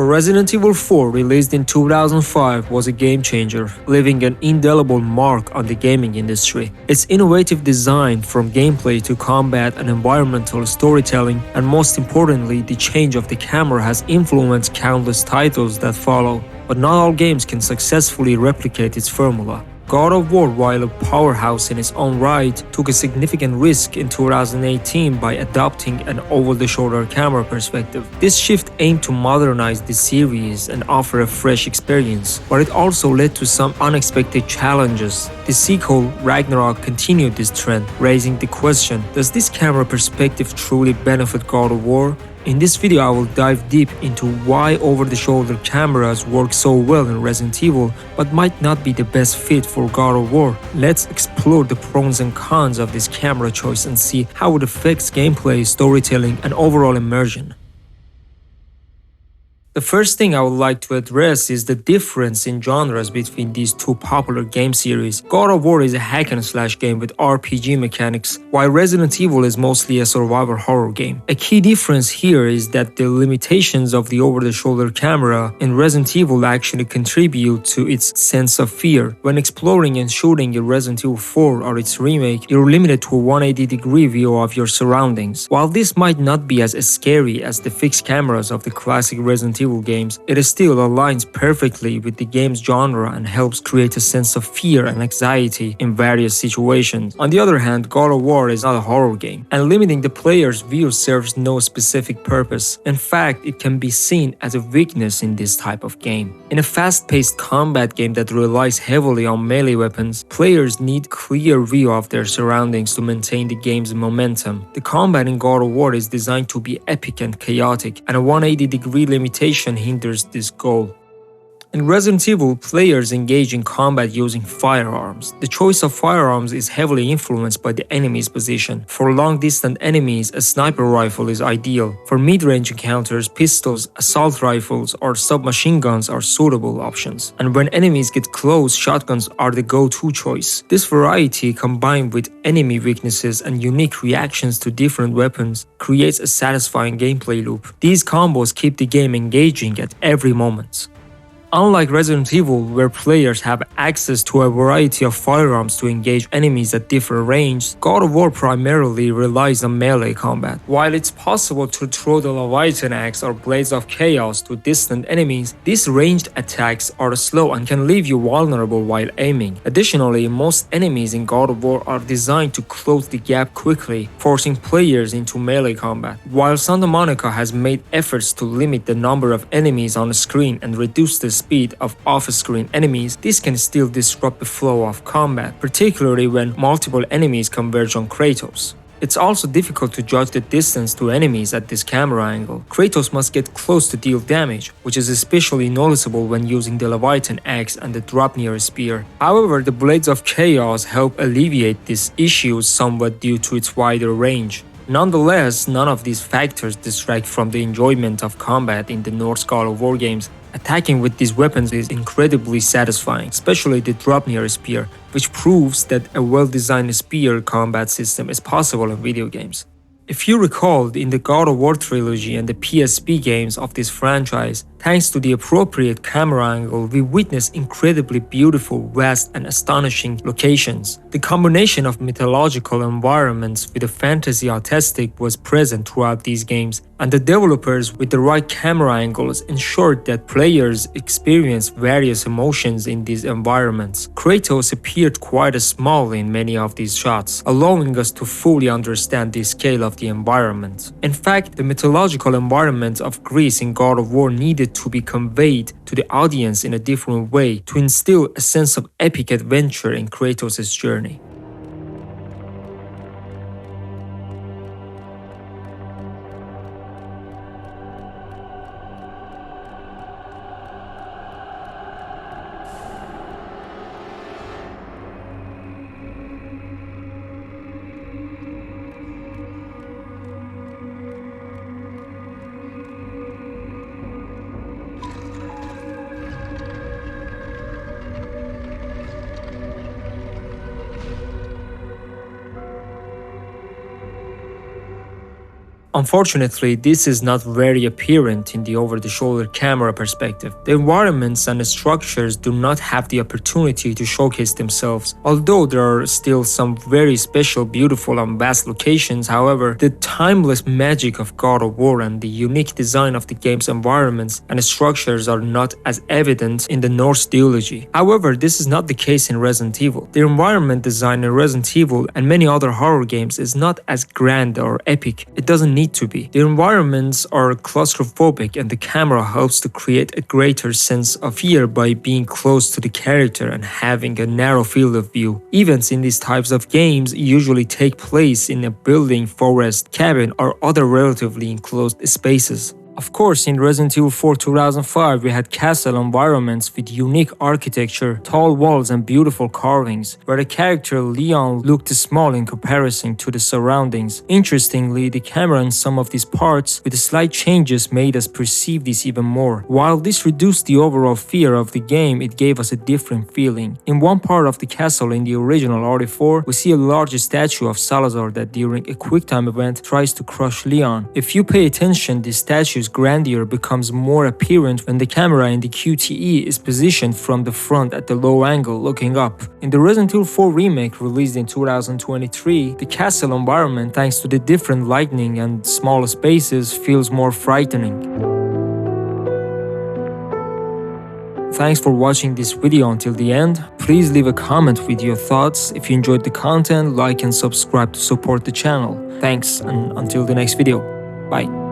Resident Evil 4, released in 2005, was a game changer, leaving an indelible mark on the gaming industry. Its innovative design, from gameplay to combat and environmental storytelling, and most importantly, the change of the camera, has influenced countless titles that follow. But not all games can successfully replicate its formula. God of War, while a powerhouse in its own right, took a significant risk in 2018 by adopting an over-the-shoulder camera perspective. This shift aimed to modernize the series and offer a fresh experience, but it also led to some unexpected challenges. The sequel, Ragnarok, continued this trend, raising the question, does this camera perspective truly benefit God of War? In this video, I will dive deep into why over-the-shoulder cameras work so well in Resident Evil but might not be the best fit for God of War. Let's explore the pros and cons of this camera choice and see how it affects gameplay, storytelling, and overall immersion. The first thing I would like to address is the difference in genres between these two popular game series. God of War is a hack-and-slash game with RPG mechanics, while Resident Evil is mostly a survival horror game. A key difference here is that the limitations of the over-the-shoulder camera in Resident Evil actually contribute to its sense of fear. When exploring and shooting in Resident Evil 4 or its remake, you're limited to a 180-degree view of your surroundings. While this might not be as scary as the fixed cameras of the classic Resident Evil games, it still aligns perfectly with the game's genre and helps create a sense of fear and anxiety in various situations. On the other hand, God of War is not a horror game, and limiting the player's view serves no specific purpose. In fact, it can be seen as a weakness in this type of game. In a fast-paced combat game that relies heavily on melee weapons, players need clear view of their surroundings to maintain the game's momentum. The combat in God of War is designed to be epic and chaotic, and a 180-degree limitation hinders this goal. In Resident Evil, players engage in combat using firearms. The choice of firearms is heavily influenced by the enemy's position. For long-distance enemies, a sniper rifle is ideal. For mid-range encounters, pistols, assault rifles, or submachine guns are suitable options. And when enemies get close, shotguns are the go-to choice. This variety, combined with enemy weaknesses and unique reactions to different weapons, creates a satisfying gameplay loop. These combos keep the game engaging at every moment. Unlike Resident Evil, where players have access to a variety of firearms to engage enemies at different ranges, God of War primarily relies on melee combat. While it's possible to throw the Leviathan axe or Blades of Chaos to distant enemies, these ranged attacks are slow and can leave you vulnerable while aiming. Additionally, most enemies in God of War are designed to close the gap quickly, forcing players into melee combat. While Santa Monica has made efforts to limit the number of enemies on the screen and reduce the speed of off-screen enemies, this can still disrupt the flow of combat, particularly when multiple enemies converge on Kratos. It's also difficult to judge the distance to enemies at this camera angle. Kratos must get close to deal damage, which is especially noticeable when using the Leviathan axe and the Draupnir spear. However, the Blades of Chaos help alleviate this issue somewhat due to its wider range. Nonetheless, none of these factors distract from the enjoyment of combat in the Norse God of War games. Attacking with these weapons is incredibly satisfying, especially the Draupnir spear, which proves that a well-designed spear combat system is possible in video games. If you recall, in the God of War trilogy and the PSP games of this franchise, thanks to the appropriate camera angle, we witness incredibly beautiful, vast, and astonishing locations. The combination of mythological environments with a fantasy aesthetic was present throughout these games, and the developers, with the right camera angles, ensured that players experience various emotions in these environments. Kratos appeared quite small in many of these shots, allowing us to fully understand the scale of the environment. In fact, the mythological environment of Greece in God of War needed to be conveyed to the audience in a different way to instill a sense of epic adventure in Kratos' journey. Unfortunately, this is not very apparent in the over-the-shoulder camera perspective. The environments and the structures do not have the opportunity to showcase themselves. Although there are still some very special, beautiful and vast locations, however, the timeless magic of God of War and the unique design of the game's environments and structures are not as evident in the Norse duology. However, this is not the case in Resident Evil. The environment design in Resident Evil and many other horror games is not as grand or epic. It doesn't need to be. The environments are claustrophobic and the camera helps to create a greater sense of fear by being close to the character and having a narrow field of view. Events in these types of games usually take place in a building, forest, cabin, or other relatively enclosed spaces. Of course, in Resident Evil 4 2005, we had castle environments with unique architecture, tall walls and beautiful carvings, where the character Leon looked small in comparison to the surroundings. Interestingly, the camera in some of these parts, with slight changes, made us perceive this even more. While this reduced the overall fear of the game, it gave us a different feeling. In one part of the castle in the original RE4, we see a large statue of Salazar that during a quick-time event tries to crush Leon. If you pay attention, this statue's grandeur becomes more apparent when the camera in the QTE is positioned from the front at the low angle looking up. In the Resident Evil 4 remake released in 2023, the castle environment, thanks to the different lighting and smaller spaces, feels more frightening. Thanks for watching this video until the end. Please leave a comment with your thoughts. If you enjoyed the content, like and subscribe to support the channel. Thanks, and until the next video. Bye.